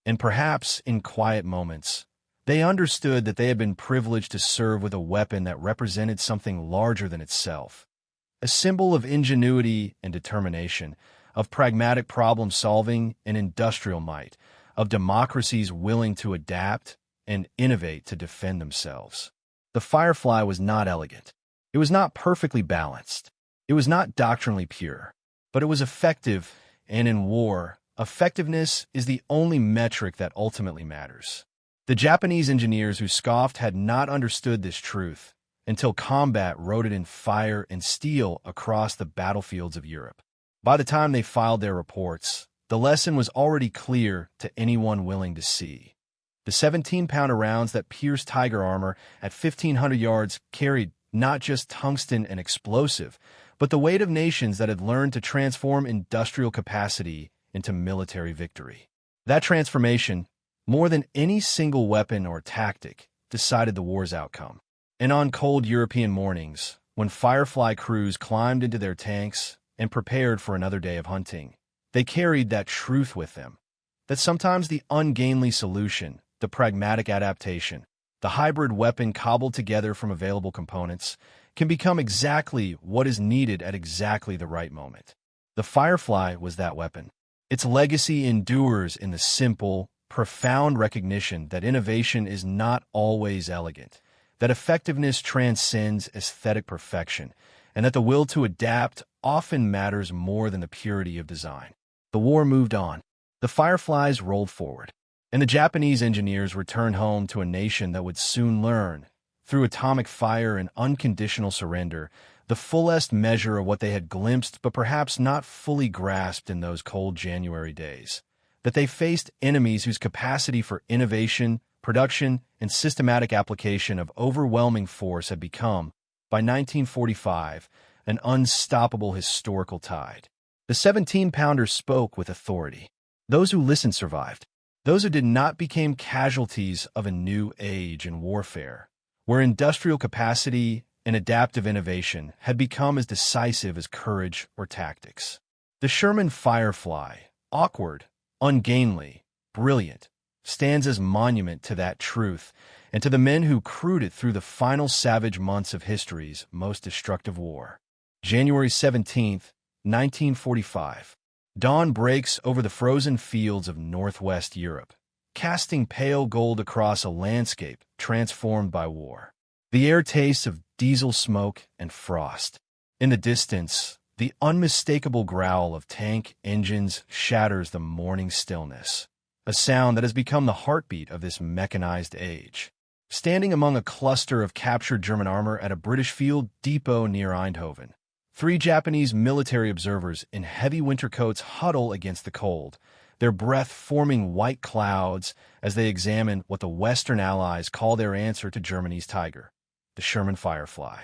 and perhaps in quiet moments, they understood that they had been privileged to serve with a weapon that represented something larger than itself, a symbol of ingenuity and determination, of pragmatic problem-solving and industrial might, of democracies willing to adapt and innovate to defend themselves. The Firefly was not elegant. It was not perfectly balanced. It was not doctrinally pure. But it was effective, and in war, effectiveness is the only metric that ultimately matters. The Japanese engineers who scoffed had not understood this truth until combat wrote it in fire and steel across the battlefields of Europe. By the time they filed their reports, the lesson was already clear to anyone willing to see. The 17-pounder rounds that pierced Tiger armor at 1,500 yards carried not just tungsten and explosive, but the weight of nations that had learned to transform industrial capacity into military victory. That transformation, more than any single weapon or tactic, decided the war's outcome. And on cold European mornings, when Firefly crews climbed into their tanks and prepared for another day of hunting, they carried that truth with them, that sometimes the ungainly solution, the pragmatic adaptation, the hybrid weapon cobbled together from available components, can become exactly what is needed at exactly the right moment. The Firefly was that weapon. Its legacy endures in the simple, profound recognition that innovation is not always elegant, that effectiveness transcends aesthetic perfection, and that the will to adapt often matters more than the purity of design. The war moved on. The Fireflies rolled forward, and the Japanese engineers returned home to a nation that would soon learn, through atomic fire and unconditional surrender, the fullest measure of what they had glimpsed but perhaps not fully grasped in those cold January days, that they faced enemies whose capacity for innovation, production, and systematic application of overwhelming force had become, by 1945, an unstoppable historical tide. The 17-pounder spoke with authority. Those who listened survived. Those who did not became casualties of a new age in warfare, where industrial capacity and adaptive innovation had become as decisive as courage or tactics. The Sherman Firefly, awkward, ungainly, brilliant, stands as monument to that truth and to the men who crewed it through the final savage months of history's most destructive war. January 17th, 1945. Dawn breaks over the frozen fields of northwest Europe, casting pale gold across a landscape transformed by war. The air tastes of diesel smoke and frost. In the distance, the unmistakable growl of tank engines shatters the morning stillness, a sound that has become the heartbeat of this mechanized age. Standing among a cluster of captured German armor at a British field depot near Eindhoven, 3 Japanese military observers in heavy winter coats huddle against the cold, their breath forming white clouds as they examine what the Western Allies call their answer to Germany's Tiger, the Sherman Firefly.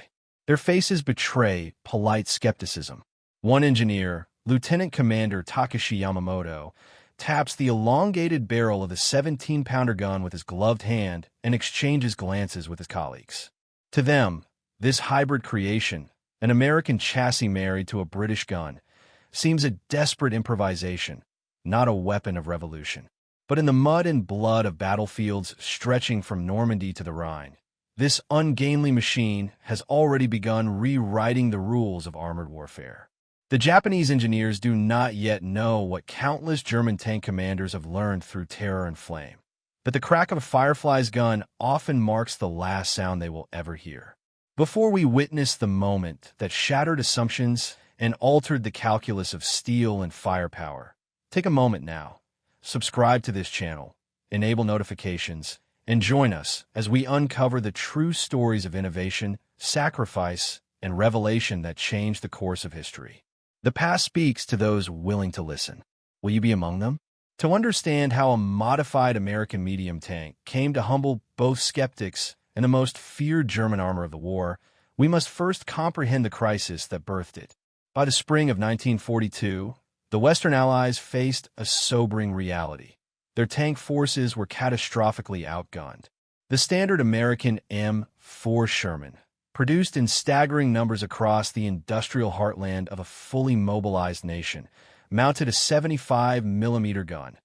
Their faces betray polite skepticism. One engineer, Lieutenant Commander Takashi Yamamoto, taps the elongated barrel of the 17-pounder gun with his gloved hand and exchanges glances with his colleagues. To them, this hybrid creation, an American chassis married to a British gun, seems a desperate improvisation, not a weapon of revolution. But in the mud and blood of battlefields stretching from Normandy to the Rhine, this ungainly machine has already begun rewriting the rules of armored warfare. The Japanese engineers do not yet know what countless German tank commanders have learned through terror and flame, that the crack of a Firefly's gun often marks the last sound they will ever hear. Before we witness the moment that shattered assumptions and altered the calculus of steel and firepower, take a moment now, subscribe to this channel, enable notifications, and join us as we uncover the true stories of innovation, sacrifice, and revelation that changed the course of history. The past speaks to those willing to listen. Will you be among them? To understand how a modified American medium tank came to humble both skeptics and the most feared German armor of the war, we must first comprehend the crisis that birthed it. By the spring of 1942, the Western Allies faced a sobering reality. Their tank forces were catastrophically outgunned. The standard American M4 Sherman, produced in staggering numbers across the industrial heartland of a fully mobilized nation, mounted a 75mm gun,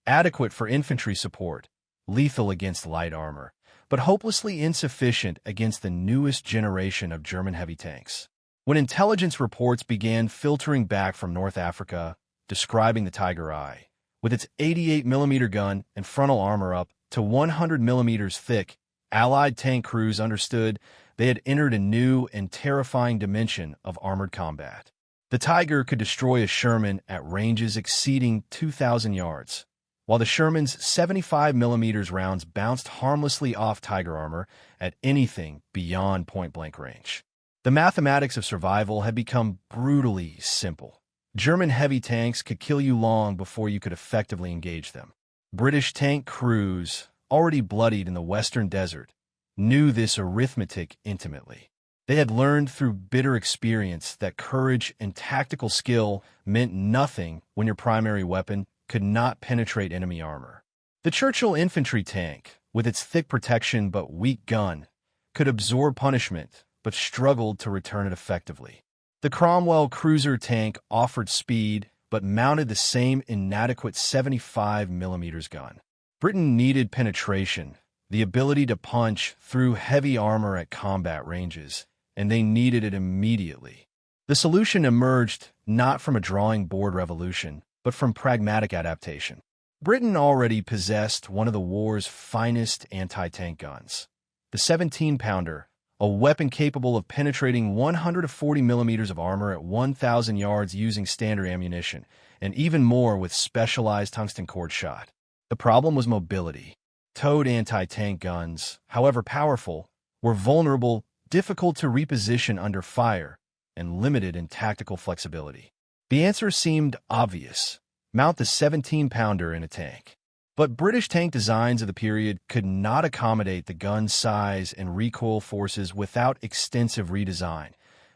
adequate for infantry support, lethal against light armor, but hopelessly insufficient against the newest generation of German heavy tanks. When intelligence reports began filtering back from North Africa, describing the Tiger I, with its 88mm gun and frontal armor up to 100mm thick, Allied tank crews understood they had entered a new and terrifying dimension of armored combat. The Tiger could destroy a Sherman at ranges exceeding 2,000 yards, while the Sherman's 75mm rounds bounced harmlessly off Tiger armor at anything beyond point-blank range. The mathematics of survival had become brutally simple. German heavy tanks could kill you long before you could effectively engage them. British tank crews, already bloodied in the western desert, knew this arithmetic intimately. They had learned through bitter experience that courage and tactical skill meant nothing when your primary weapon could not penetrate enemy armor. The Churchill infantry tank, with its thick protection but weak gun, could absorb punishment but struggled to return it effectively. The Cromwell cruiser tank offered speed but mounted the same inadequate 75mm gun. Britain needed penetration, the ability to punch through heavy armor at combat ranges, and they needed it immediately. The solution emerged not from a drawing board revolution, but from pragmatic adaptation. Britain already possessed one of the war's finest anti-tank guns, the 17-pounder, a weapon capable of penetrating 140mm of armor at 1,000 yards using standard ammunition, and even more with specialized tungsten cord shot. The problem was mobility. Towed anti-tank guns, however powerful, were vulnerable, difficult to reposition under fire, and limited in tactical flexibility. The answer seemed obvious: mount the 17-pounder in a tank. But British tank designs of the period could not accommodate the gun's size and recoil forces without extensive redesign,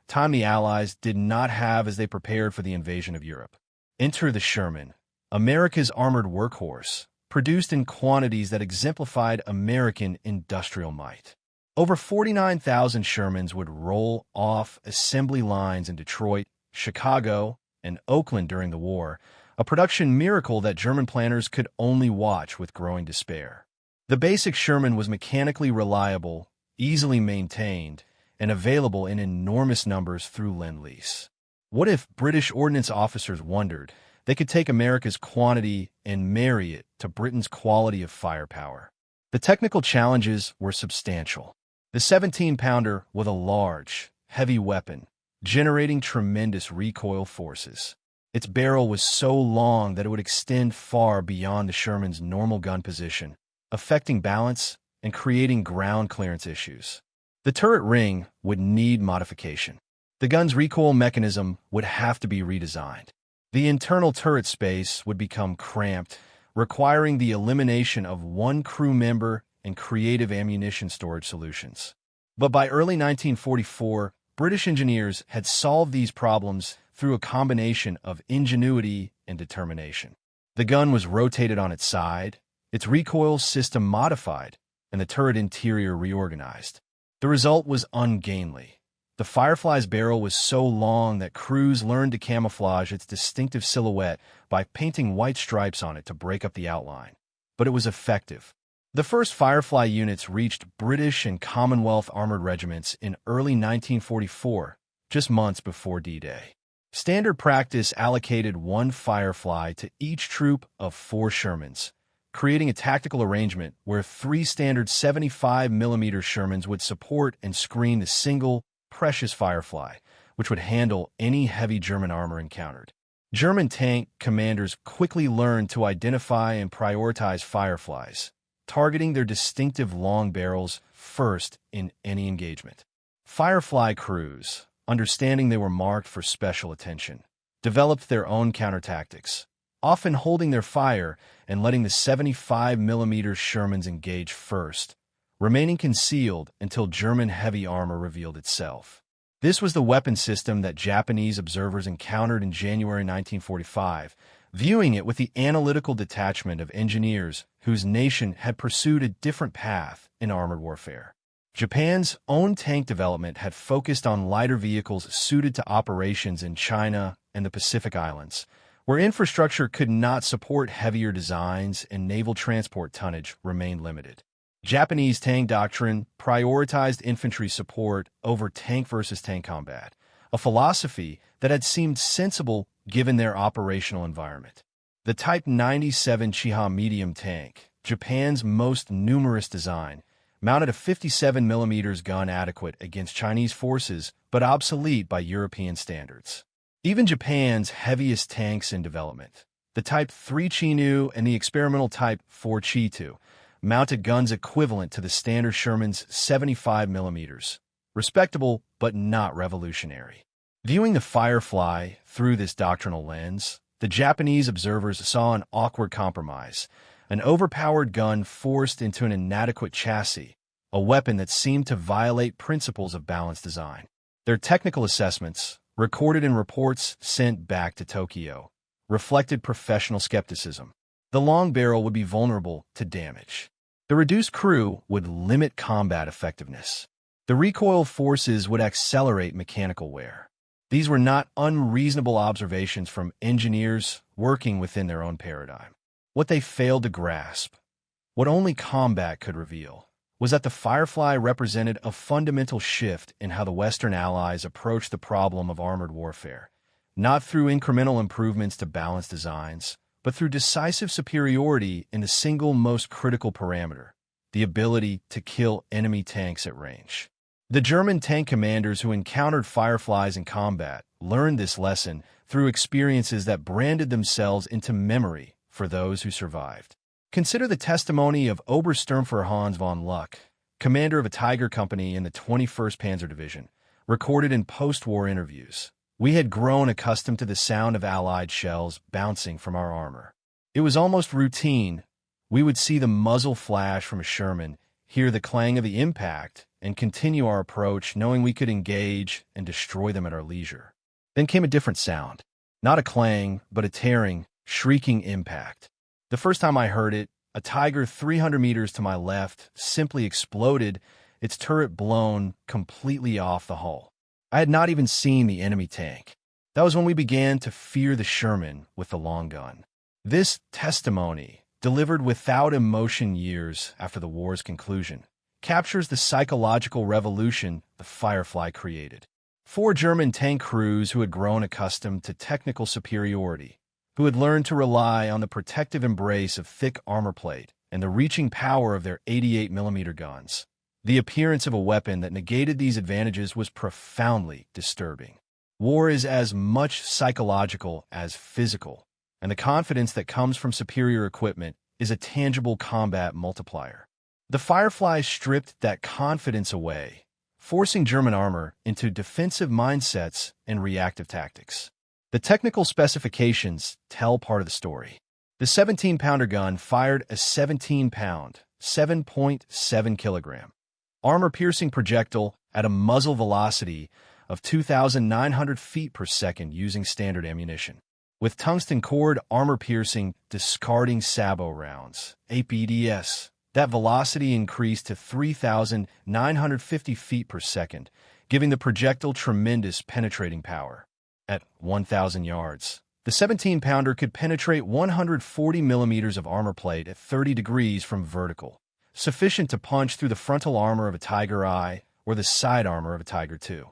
time the Allies did not have as they prepared for the invasion of Europe. Enter the Sherman, America's armored workhorse, produced in quantities that exemplified American industrial might. Over 49,000 Shermans would roll off assembly lines in Detroit, Chicago, and Oakland during the war, a production miracle that German planners could only watch with growing despair. The basic Sherman was mechanically reliable, easily maintained, and available in enormous numbers through Lend-Lease. What if British ordnance officers wondered they could take America's quantity and marry it to Britain's quality of firepower? The technical challenges were substantial. The 17-pounder was a large, heavy weapon, generating tremendous recoil forces. Its barrel was so long that it would extend far beyond the Sherman's normal gun position, affecting balance and creating ground clearance issues. The turret ring would need modification. The gun's recoil mechanism would have to be redesigned. The internal turret space would become cramped, requiring the elimination of one crew member and creative ammunition storage solutions. But by early 1944, British engineers had solved these problems through a combination of ingenuity and determination. The gun was rotated on its side, its recoil system modified, and the turret interior reorganized. The result was ungainly. The Firefly's barrel was so long that crews learned to camouflage its distinctive silhouette by painting white stripes on it to break up the outline. But it was effective. The first Firefly units reached British and Commonwealth armored regiments in early 1944, just months before D-Day. Standard practice allocated one Firefly to each troop of 4 Shermans, creating a tactical arrangement where 3 standard 75mm Shermans would support and screen the single, precious Firefly, which would handle any heavy German armor encountered. German tank commanders quickly learned to identify and prioritize Fireflies, targeting their distinctive long barrels first in any engagement. Firefly crews, understanding they were marked for special attention, developed their own counter-tactics, often holding their fire and letting the 75mm Shermans engage first, remaining concealed until German heavy armor revealed itself. This was the weapon system that Japanese observers encountered in January 1945, viewing it with the analytical detachment of engineers whose nation had pursued a different path in armored warfare. Japan's own tank development had focused on lighter vehicles suited to operations in China and the Pacific Islands, Where infrastructure could not support heavier designs and naval transport tonnage remained limited. Japanese tank doctrine prioritized infantry support over tank versus tank combat, a philosophy that had seemed sensible given their operational environment. The Type 97 Chiha medium tank, Japan's most numerous design, mounted a 57mm gun adequate against Chinese forces but obsolete by European standards. Even Japan's heaviest tanks in development, the Type 3 Chinu and the experimental Type 4 Chi-2, mounted guns equivalent to the standard Sherman's 75mm, respectable but not revolutionary. Viewing the Firefly through this doctrinal lens, the Japanese observers saw an awkward compromise, an overpowered gun forced into an inadequate chassis, a weapon that seemed to violate principles of balanced design. Their technical assessments, recorded in reports sent back to Tokyo, reflected professional skepticism. The long barrel would be vulnerable to damage. The reduced crew would limit combat effectiveness. The recoil forces would accelerate mechanical wear. These were not unreasonable observations from engineers working within their own paradigm. What they failed to grasp, what only combat could reveal, was that the Firefly represented a fundamental shift in how the Western Allies approached the problem of armored warfare, not through incremental improvements to balanced designs, but through decisive superiority in the single most critical parameter, the ability to kill enemy tanks at range. The German tank commanders who encountered Fireflies in combat learned this lesson through experiences that branded themselves into memory for those who survived. Consider the testimony of Obersturmführer Hans von Luck, commander of a Tiger company in the 21st Panzer Division, recorded in post-war interviews. We had grown accustomed to the sound of Allied shells bouncing from our armor. It was almost routine. We would see the muzzle flash from a Sherman, hear the clang of the impact, and continue our approach knowing we could engage and destroy them at our leisure. Then came a different sound. Not a clang, but a tearing, shrieking impact. The first time I heard it, a Tiger 300 meters to my left simply exploded, its turret blown completely off the hull. I had not even seen the enemy tank. That was when we began to fear the Sherman with the long gun. This testimony, delivered without emotion years after the war's conclusion, captures the psychological revolution the Firefly created. 4 German tank crews who had grown accustomed to technical superiority, who had learned to rely on the protective embrace of thick armor plate and the reaching power of their 88mm guns. The appearance of a weapon that negated these advantages was profoundly disturbing. War is as much psychological as physical, and the confidence that comes from superior equipment is a tangible combat multiplier. The Firefly stripped that confidence away, forcing German armor into defensive mindsets and reactive tactics. The technical specifications tell part of the story. The 17-pounder gun fired a 17-pound, 7.7 kilogram, armor-piercing projectile at a muzzle velocity of 2,900 feet per second using standard ammunition. With tungsten-cored armor-piercing discarding sabot rounds, APDS, that velocity increased to 3,950 feet per second, giving the projectile tremendous penetrating power. At 1,000 yards, the 17-pounder could penetrate 140 millimeters of armor plate at 30 degrees from vertical, sufficient to punch through the frontal armor of a Tiger I or the side armor of a Tiger II.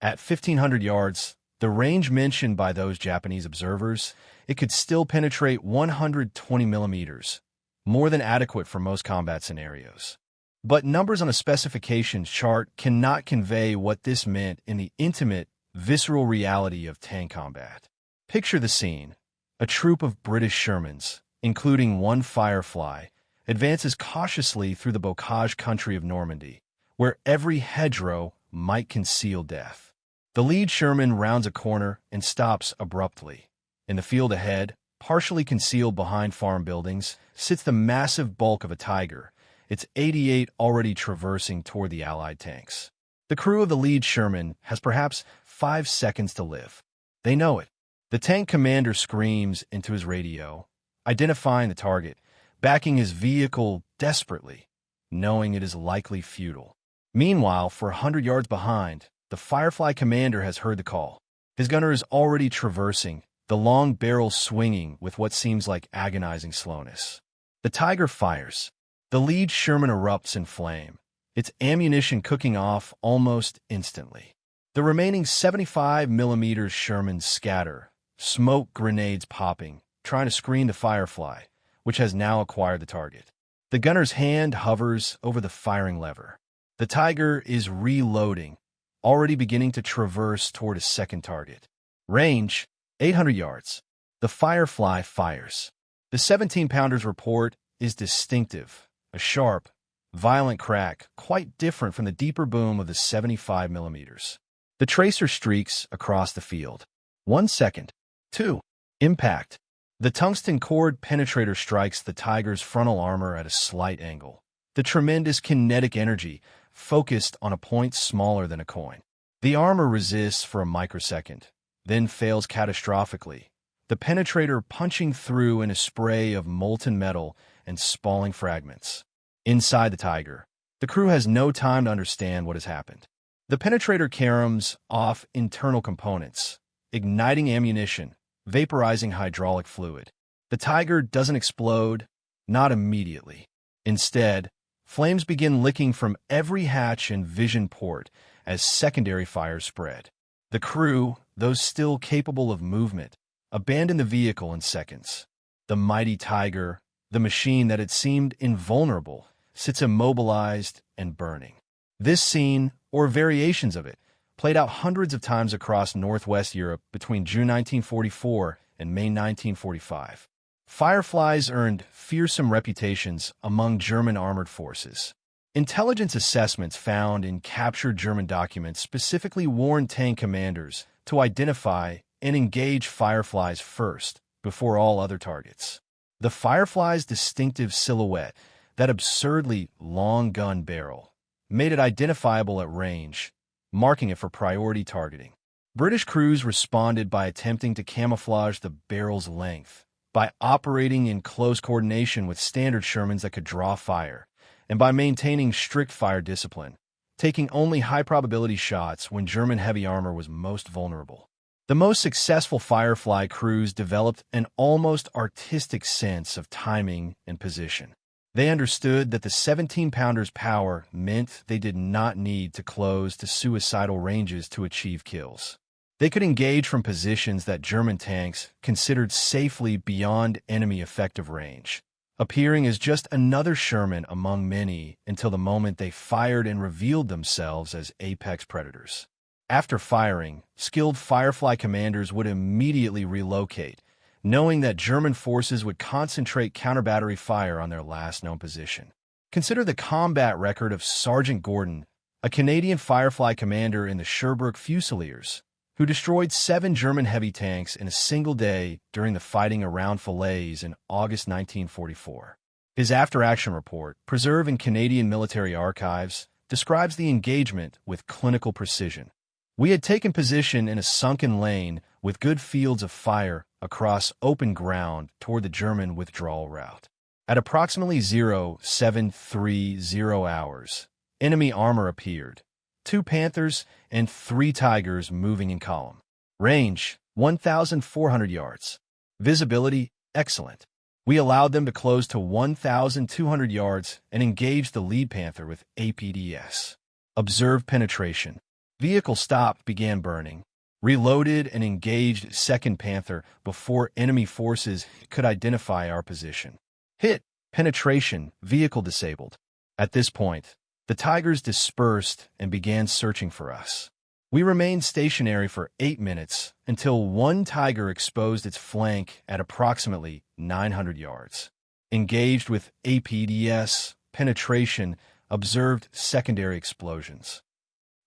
At 1,500 yards, the range mentioned by those Japanese observers, it could still penetrate 120 millimeters, more than adequate for most combat scenarios. But numbers on a specifications chart cannot convey what this meant in the intimate, visceral reality of tank combat. Picture the scene. A troop of British Shermans, including one Firefly, advances cautiously through the bocage country of Normandy, where every hedgerow might conceal death. The lead Sherman rounds a corner and stops abruptly. In the field ahead, partially concealed behind farm buildings, sits the massive bulk of a Tiger, its 88 already traversing toward the Allied tanks. The crew of the lead Sherman has perhaps 5 seconds to live. They know it. The tank commander screams into his radio, identifying the target, backing his vehicle desperately, knowing it is likely futile. Meanwhile, for 100 yards behind, the Firefly commander has heard the call. His gunner is already traversing, the long barrel swinging with what seems like agonizing slowness. The Tiger fires. The lead Sherman erupts in flame, its ammunition cooking off almost instantly. The remaining 75mm Shermans scatter, smoke grenades popping, trying to screen the Firefly, which has now acquired the target. The gunner's hand hovers over the firing lever. The Tiger is reloading, already beginning to traverse toward a second target. Range, 800 yards. The Firefly fires. The 17-pounder's report is distinctive, a sharp, violent crack, quite different from the deeper boom of the 75mm. The tracer streaks across the field. 1 second. 2. Impact. The tungsten cord penetrator strikes the Tiger's frontal armor at a slight angle. The tremendous kinetic energy focused on a point smaller than a coin. The armor resists for a microsecond, then fails catastrophically, the penetrator punching through in a spray of molten metal and spalling fragments. Inside the Tiger, the crew has no time to understand what has happened. The penetrator caroms off internal components, igniting ammunition, vaporizing hydraulic fluid. The Tiger doesn't explode, not immediately. Instead, flames begin licking from every hatch and vision port as secondary fires spread. The crew, those still capable of movement, abandon the vehicle in seconds. The mighty Tiger, the machine that had seemed invulnerable, sits immobilized and burning. This scene, or variations of it, played out hundreds of times across Northwest Europe between June 1944 and May 1945. Fireflies earned fearsome reputations among German armored forces. Intelligence assessments found in captured German documents specifically warned tank commanders to identify and engage Fireflies first, before all other targets. The Firefly's distinctive silhouette, that absurdly long gun barrel, made it identifiable at range, marking it for priority targeting. British crews responded by attempting to camouflage the barrel's length, by operating in close coordination with standard Shermans that could draw fire, and by maintaining strict fire discipline, taking only high-probability shots when German heavy armor was most vulnerable. The most successful Firefly crews developed an almost artistic sense of timing and position. They understood that the 17-pounder's power meant they did not need to close to suicidal ranges to achieve kills. They could engage from positions that German tanks considered safely beyond enemy effective range, appearing as just another Sherman among many until the moment they fired and revealed themselves as apex predators. After firing, skilled Firefly commanders would immediately relocate, knowing that German forces would concentrate counter-battery fire on their last known position. Consider the combat record of Sergeant Gordon, a Canadian Firefly commander in the Sherbrooke Fusiliers, who destroyed 7 German heavy tanks in a single day during the fighting around Falaise in August 1944. His after-action report, preserved in Canadian military archives, describes the engagement with clinical precision. We had taken position in a sunken lane with good fields of fire across open ground toward the German withdrawal route. At approximately 0730 hours, enemy armor appeared, 2 Panthers and 3 Tigers moving in column. Range, 1,400 yards. Visibility, excellent. We allowed them to close to 1,200 yards and engaged the lead Panther with APDS. Observed penetration. Vehicle stopped, began burning. Reloaded and engaged second Panther before enemy forces could identify our position. Hit. Penetration. Vehicle disabled. At this point, the Tigers dispersed and began searching for us. We remained stationary for 8 minutes until one Tiger exposed its flank at approximately 900 yards. Engaged with APDS, penetration, observed secondary explosions.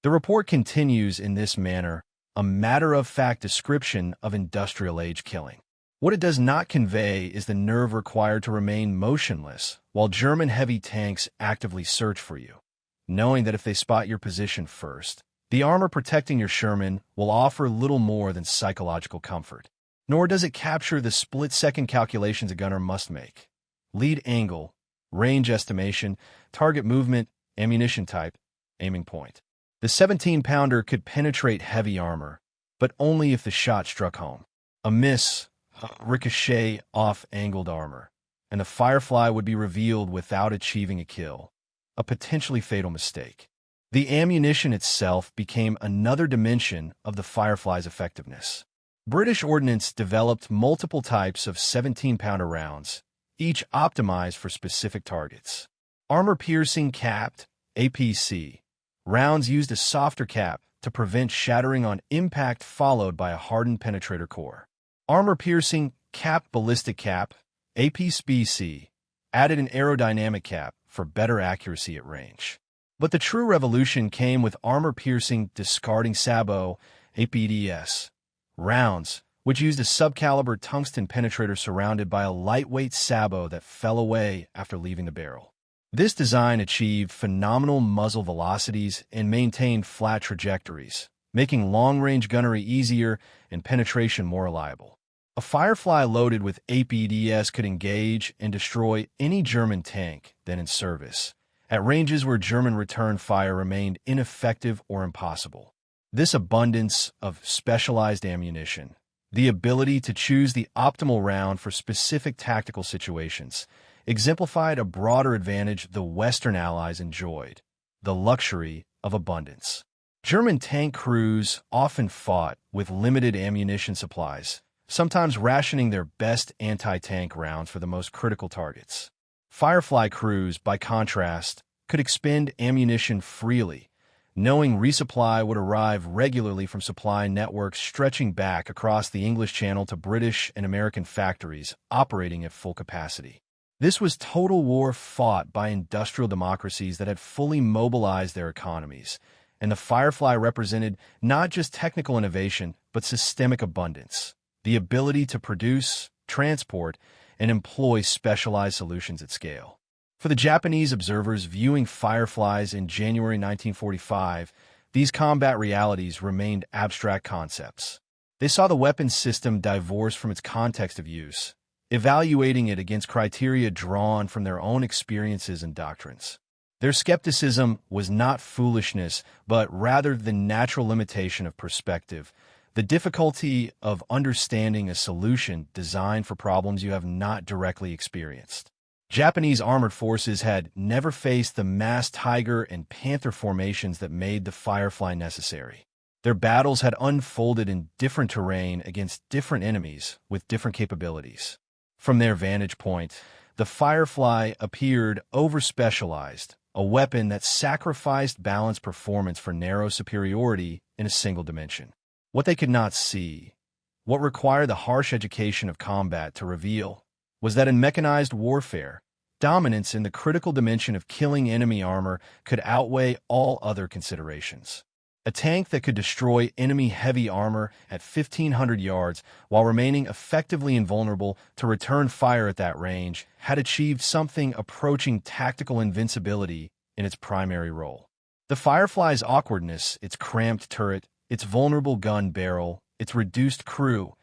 The report continues in this manner, a matter-of-fact description of industrial-age killing. What it does not convey is the nerve required to remain motionless while German heavy tanks actively search for you, knowing that if they spot your position first, the armor protecting your Sherman will offer little more than psychological comfort. Nor does it capture the split-second calculations a gunner must make. Lead angle, range estimation, target movement, ammunition type, aiming point. The 17-pounder could penetrate heavy armor, but only if the shot struck home. A miss, ricochet off angled armor, and the Firefly would be revealed without achieving a kill, a potentially fatal mistake. The ammunition itself became another dimension of the Firefly's effectiveness. British ordnance developed multiple types of 17-pounder rounds, each optimized for specific targets. Armor-piercing capped, APC, rounds used a softer cap to prevent shattering on impact, followed by a hardened penetrator core. Armor-piercing capped ballistic cap, APC, added an aerodynamic cap for better accuracy at range. But the true revolution came with armor-piercing discarding sabot, APDS, rounds, which used a subcaliber tungsten penetrator surrounded by a lightweight sabot that fell away after leaving the barrel. This design achieved phenomenal muzzle velocities and maintained flat trajectories, making long-range gunnery easier and penetration more reliable. A Firefly loaded with APDS could engage and destroy any German tank then in service, at ranges where German return fire remained ineffective or impossible. This abundance of specialized ammunition, the ability to choose the optimal round for specific tactical situations, exemplified a broader advantage the Western Allies enjoyed, the luxury of abundance. German tank crews often fought with limited ammunition supplies, sometimes rationing their best anti-tank rounds for the most critical targets. Firefly crews, by contrast, could expend ammunition freely, knowing resupply would arrive regularly from supply networks stretching back across the English Channel to British and American factories operating at full capacity. This was total war fought by industrial democracies that had fully mobilized their economies, and the Firefly represented not just technical innovation, but systemic abundance, the ability to produce, transport, and employ specialized solutions at scale. For the Japanese observers viewing Fireflies in January 1945, these combat realities remained abstract concepts. They saw the weapons system divorced from its context of use, evaluating it against criteria drawn from their own experiences and doctrines. Their skepticism was not foolishness, but rather the natural limitation of perspective, the difficulty of understanding a solution designed for problems you have not directly experienced. Japanese armored forces had never faced the mass tiger and panther formations that made the Firefly necessary. Their battles had unfolded in different terrain against different enemies with different capabilities. From their vantage point, the Firefly appeared over-specialized, a weapon that sacrificed balanced performance for narrow superiority in a single dimension. What they could not see, what required the harsh education of combat to reveal, was that in mechanized warfare, dominance in the critical dimension of killing enemy armor could outweigh all other considerations. A tank that could destroy enemy heavy armor at 1,500 yards while remaining effectively invulnerable to return fire at that range had achieved something approaching tactical invincibility in its primary role. The Firefly's awkwardness, its cramped turret, its vulnerable gun barrel, its reduced crew,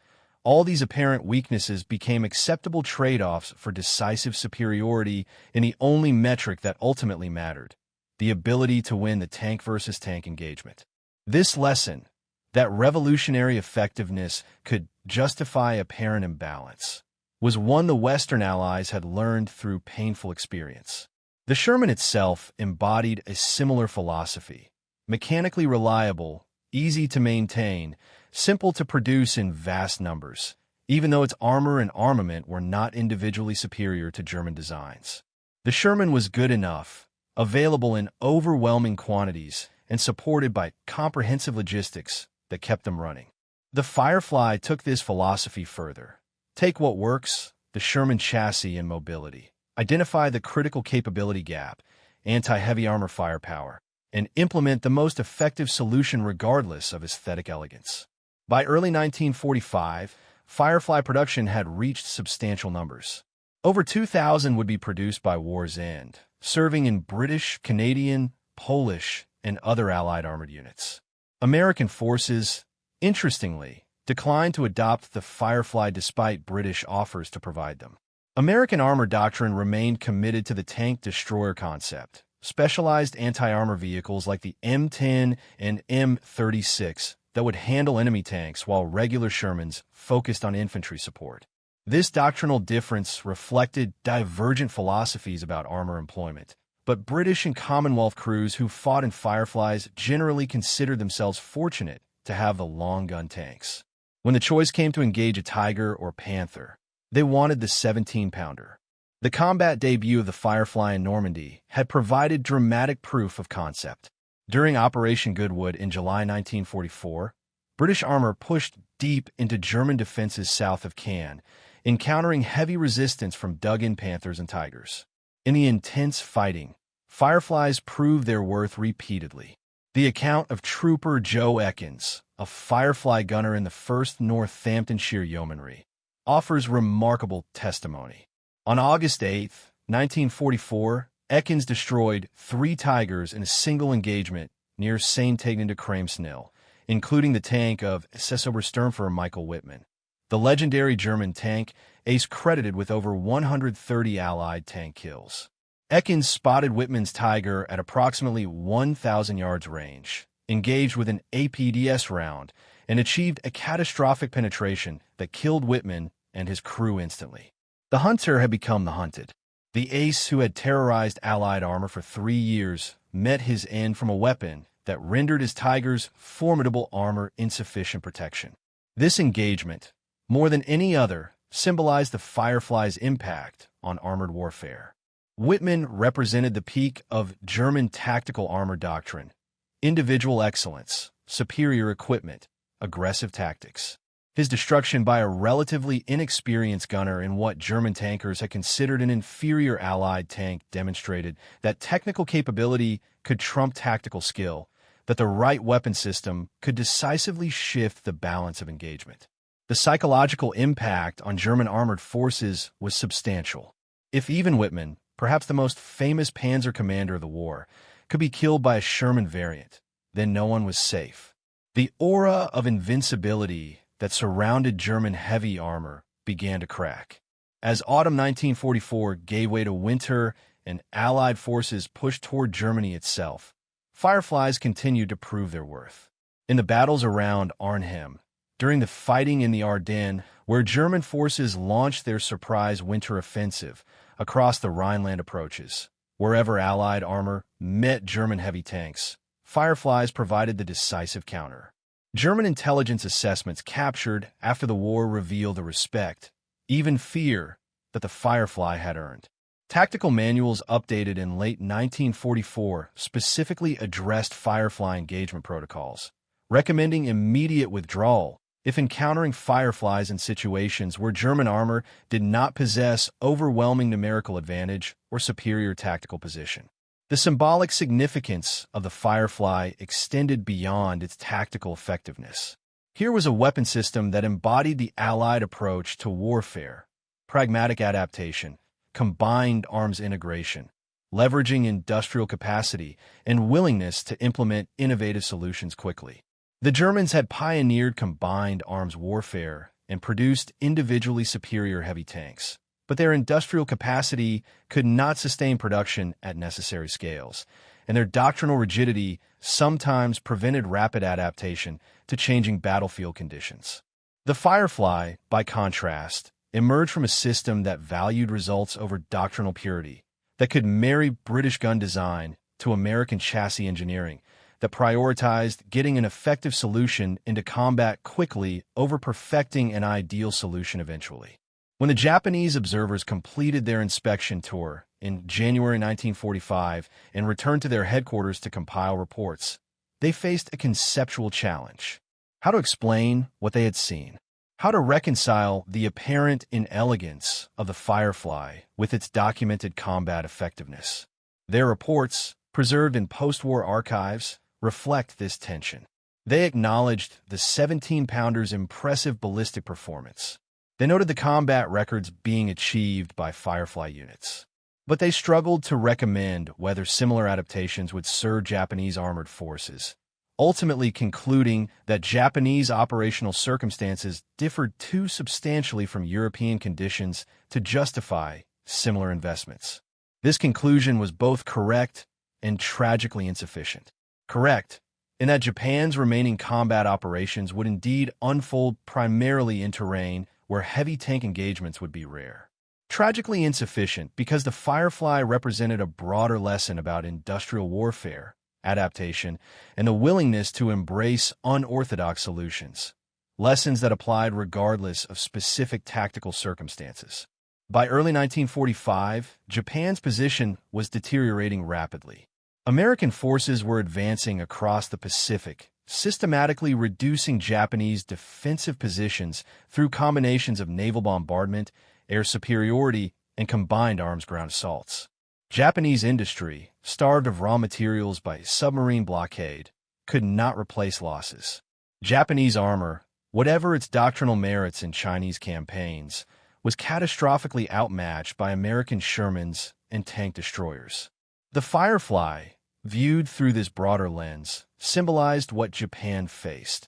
all these apparent weaknesses became acceptable trade-offs for decisive superiority in the only metric that ultimately mattered, the ability to win the tank versus tank engagement. This lesson, that revolutionary effectiveness could justify apparent imbalance, was one the Western Allies had learned through painful experience. The Sherman itself embodied a similar philosophy, mechanically reliable, easy to maintain, simple to produce in vast numbers, even though its armor and armament were not individually superior to German designs. The Sherman was good enough, available in overwhelming quantities, and supported by comprehensive logistics that kept them running. The Firefly took this philosophy further. Take what works, the Sherman chassis and mobility. Identify the critical capability gap, anti-heavy armor firepower, and implement the most effective solution regardless of aesthetic elegance. By early 1945, Firefly production had reached substantial numbers. Over 2,000 would be produced by war's end, serving in British, Canadian, Polish, and other Allied armored units. American forces, interestingly, declined to adopt the Firefly despite British offers to provide them. American armor doctrine remained committed to the tank destroyer concept. Specialized anti-armor vehicles like the M10 and M36, that would handle enemy tanks while regular Shermans focused on infantry support. This doctrinal difference reflected divergent philosophies about armor employment, but British and Commonwealth crews who fought in Fireflies generally considered themselves fortunate to have the long-gun tanks. When the choice came to engage a Tiger or Panther, they wanted the 17-pounder. The combat debut of the Firefly in Normandy had provided dramatic proof of concept. During Operation Goodwood in July 1944, British armor pushed deep into German defenses south of Caen, encountering heavy resistance from dug-in Panthers and Tigers. In the intense fighting, Fireflies proved their worth repeatedly. The account of Trooper Joe Ekins, a Firefly gunner in the 1st Northamptonshire Yeomanry, offers remarkable testimony. On August 8, 1944, Ekins destroyed 3 Tigers in a single engagement near Saint-Aignan-de-Crampsnil, including the tank of SS-Obersturmführer Michael Wittmann. The legendary German tank is credited with over 130 Allied tank kills. Ekins spotted Wittmann's Tiger at approximately 1,000 yards range, engaged with an APDS round, and achieved a catastrophic penetration that killed Wittmann and his crew instantly. The hunter had become the hunted. The ace who had terrorized Allied armor for 3 years met his end from a weapon that rendered his Tiger's formidable armor insufficient protection. This engagement, more than any other, symbolized the Firefly's impact on armored warfare. Wittmann represented the peak of German tactical armor doctrine: individual excellence, superior equipment, aggressive tactics. His destruction by a relatively inexperienced gunner in what German tankers had considered an inferior Allied tank demonstrated that technical capability could trump tactical skill, that the right weapon system could decisively shift the balance of engagement. The psychological impact on German armored forces was substantial. If even Wittmann, perhaps the most famous Panzer commander of the war, could be killed by a Sherman variant, then no one was safe. The aura of invincibility that surrounded German heavy armor began to crack. As autumn 1944 gave way to winter and Allied forces pushed toward Germany itself, Fireflies continued to prove their worth. In the battles around Arnhem, during the fighting in the Ardennes, where German forces launched their surprise winter offensive across the Rhineland approaches, wherever Allied armor met German heavy tanks, Fireflies provided the decisive counter. German intelligence assessments captured after the war revealed the respect, even fear, that the Firefly had earned. Tactical manuals updated in late 1944 specifically addressed Firefly engagement protocols, recommending immediate withdrawal if encountering Fireflies in situations where German armor did not possess overwhelming numerical advantage or superior tactical position. The symbolic significance of the Firefly extended beyond its tactical effectiveness. Here was a weapon system that embodied the Allied approach to warfare: pragmatic adaptation, combined arms integration, leveraging industrial capacity, and willingness to implement innovative solutions quickly. The Germans had pioneered combined arms warfare and produced individually superior heavy tanks, but their industrial capacity could not sustain production at necessary scales, and their doctrinal rigidity sometimes prevented rapid adaptation to changing battlefield conditions. The Firefly, by contrast, emerged from a system that valued results over doctrinal purity, that could marry British gun design to American chassis engineering, that prioritized getting an effective solution into combat quickly over perfecting an ideal solution eventually. When the Japanese observers completed their inspection tour in January 1945 and returned to their headquarters to compile reports, they faced a conceptual challenge: how to explain what they had seen, how to reconcile the apparent inelegance of the Firefly with its documented combat effectiveness. Their reports, preserved in post-war archives, reflect this tension. They acknowledged the 17-pounder's impressive ballistic performance. They noted the combat records being achieved by Firefly units. But they struggled to recommend whether similar adaptations would serve Japanese armored forces, ultimately concluding that Japanese operational circumstances differed too substantially from European conditions to justify similar investments. This conclusion was both correct and tragically insufficient. Correct, in that Japan's remaining combat operations would indeed unfold primarily in terrain where heavy tank engagements would be rare. Tragically insufficient because the Firefly represented a broader lesson about industrial warfare, adaptation, and the willingness to embrace unorthodox solutions. Lessons that applied regardless of specific tactical circumstances. By early 1945, Japan's position was deteriorating rapidly. American forces were advancing across the Pacific, systematically reducing Japanese defensive positions through combinations of naval bombardment, air superiority, and combined arms-ground assaults. Japanese industry, starved of raw materials by submarine blockade, could not replace losses. Japanese armor, whatever its doctrinal merits in Chinese campaigns, was catastrophically outmatched by American Shermans and tank destroyers. The Firefly, viewed through this broader lens, symbolized what Japan faced: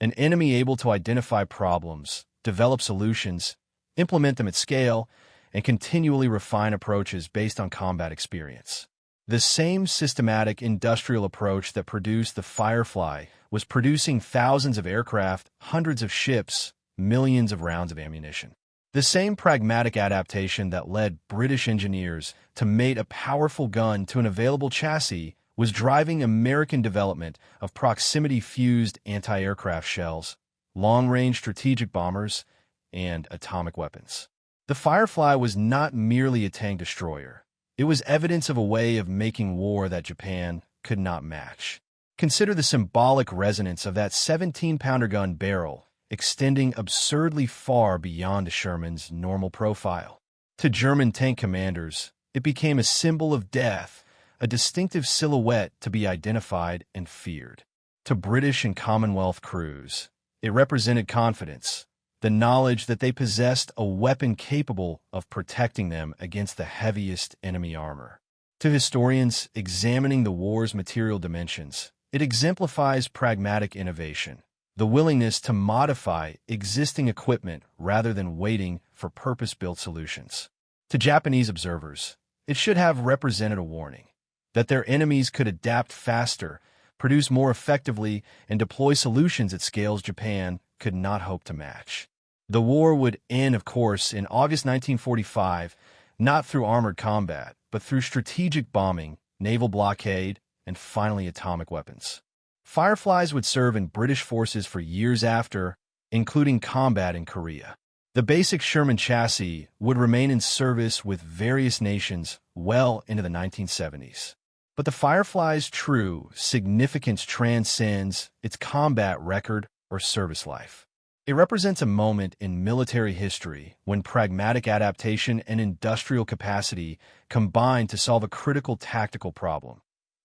an enemy able to identify problems, develop solutions, implement them at scale, and continually refine approaches based on combat experience. The same systematic industrial approach that produced the Firefly was producing thousands of aircraft, hundreds of ships, millions of rounds of ammunition. The same pragmatic adaptation that led British engineers to mate a powerful gun to an available chassis was driving American development of proximity-fused anti-aircraft shells, long-range strategic bombers, and atomic weapons. The Firefly was not merely a tank destroyer. It was evidence of a way of making war that Japan could not match. Consider the symbolic resonance of that 17-pounder gun barrel, extending absurdly far beyond a Sherman's normal profile. To German tank commanders, it became a symbol of death, a distinctive silhouette to be identified and feared. To British and Commonwealth crews, it represented confidence, the knowledge that they possessed a weapon capable of protecting them against the heaviest enemy armor. To historians examining the war's material dimensions, it exemplifies pragmatic innovation, the willingness to modify existing equipment rather than waiting for purpose-built solutions. To Japanese observers, it should have represented a warning that their enemies could adapt faster, produce more effectively, and deploy solutions at scales Japan could not hope to match. The war would end, of course, in August 1945, not through armored combat, but through strategic bombing, naval blockade, and finally atomic weapons. Fireflies would serve in British forces for years after, including combat in Korea. The basic Sherman chassis would remain in service with various nations well into the 1970s. But the Firefly's true significance transcends its combat record or service life. It represents a moment in military history when pragmatic adaptation and industrial capacity combined to solve a critical tactical problem.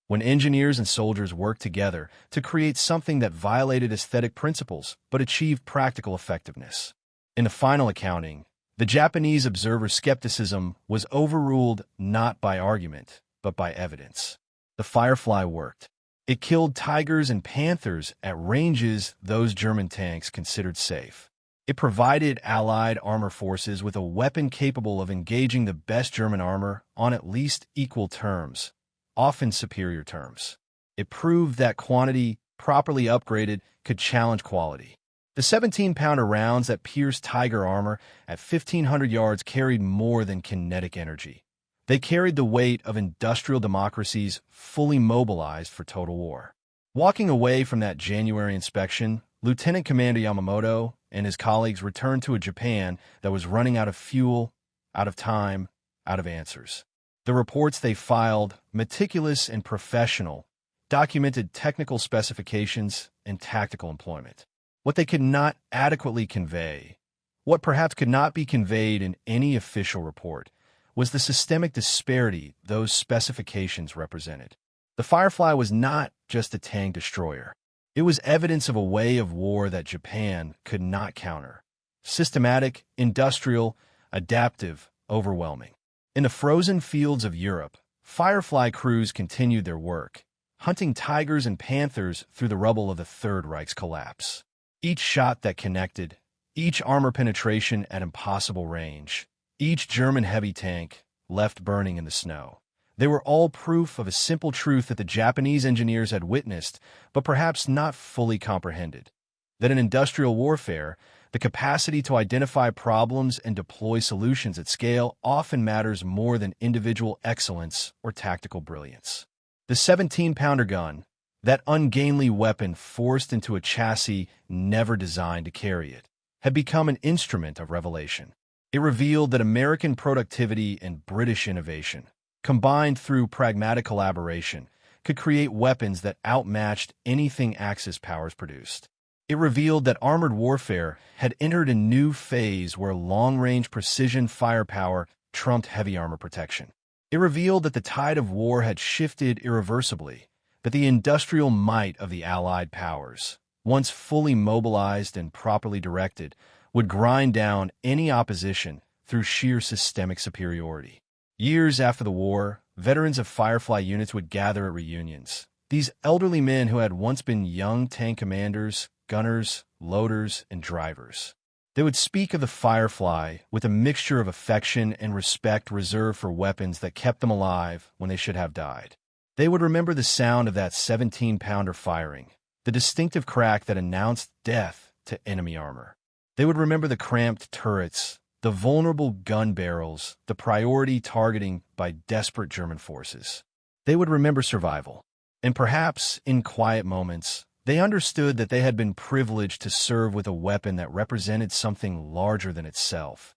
When engineers and soldiers worked together to create something that violated aesthetic principles but achieved practical effectiveness. In the final accounting, the Japanese observer's skepticism was overruled not by argument, but by evidence. The Firefly worked. It killed tigers and panthers at ranges those German tanks considered safe. It provided Allied armor forces with a weapon capable of engaging the best German armor on at least equal terms, often superior terms. It proved that quantity, properly upgraded, could challenge quality. The 17-pounder rounds that pierced Tiger armor at 1,500 yards carried more than kinetic energy. They carried the weight of industrial democracies fully mobilized for total war. Walking away from that January inspection, Lieutenant Commander Yamamoto and his colleagues returned to a Japan that was running out of fuel, out of time, out of answers. The reports they filed, meticulous and professional, documented technical specifications and tactical employment. What they could not adequately convey, what perhaps could not be conveyed in any official report, was the systemic disparity those specifications represented. The Firefly was not just a tank destroyer. It was evidence of a way of war that Japan could not counter. Systematic, industrial, adaptive, overwhelming. In the frozen fields of Europe, Firefly crews continued their work, hunting tigers and panthers through the rubble of the Third Reich's collapse. Each shot that connected, each armor penetration at impossible range, each German heavy tank left burning in the snow. They were all proof of a simple truth that the Japanese engineers had witnessed, but perhaps not fully comprehended. That in industrial warfare, the capacity to identify problems and deploy solutions at scale often matters more than individual excellence or tactical brilliance. The 17-pounder gun, that ungainly weapon forced into a chassis never designed to carry it, had become an instrument of revelation. It revealed that American productivity and British innovation, combined through pragmatic collaboration, could create weapons that outmatched anything Axis powers produced. It revealed that armored warfare had entered a new phase where long-range precision firepower trumped heavy armor protection. It revealed that the tide of war had shifted irreversibly, that the industrial might of the Allied powers, once fully mobilized and properly directed, would grind down any opposition through sheer systemic superiority. Years after the war, veterans of Firefly units would gather at reunions. These elderly men who had once been young tank commanders, gunners, loaders, and drivers. They would speak of the Firefly with a mixture of affection and respect reserved for weapons that kept them alive when they should have died. They would remember the sound of that 17-pounder firing, the distinctive crack that announced death to enemy armor. They would remember the cramped turrets, the vulnerable gun barrels, the priority targeting by desperate German forces. They would remember survival. And perhaps, in quiet moments, they understood that they had been privileged to serve with a weapon that represented something larger than itself,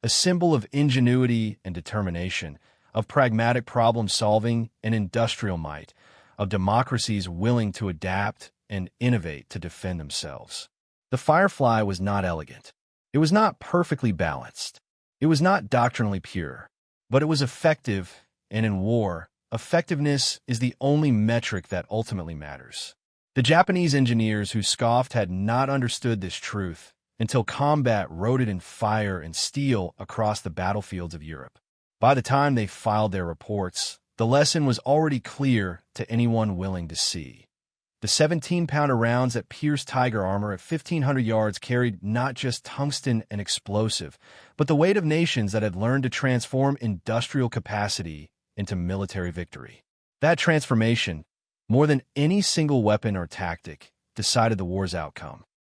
a symbol of ingenuity and determination, of pragmatic problem-solving and industrial might, of democracies willing to adapt and innovate to defend themselves. The Firefly was not elegant. It was not perfectly balanced. It was not doctrinally pure. But it was effective, and in war, effectiveness is the only metric that ultimately matters. The Japanese engineers who scoffed had not understood this truth until combat rode it in fire and steel across the battlefields of Europe. By the time they filed their reports, the lesson was already clear to anyone willing to see. The 17-pounder rounds that pierced Tiger armor at 1,500 yards carried not just tungsten and explosive, but the weight of nations that had learned to transform industrial capacity into military victory. That transformation, more than any single weapon or tactic, decided the war's outcome.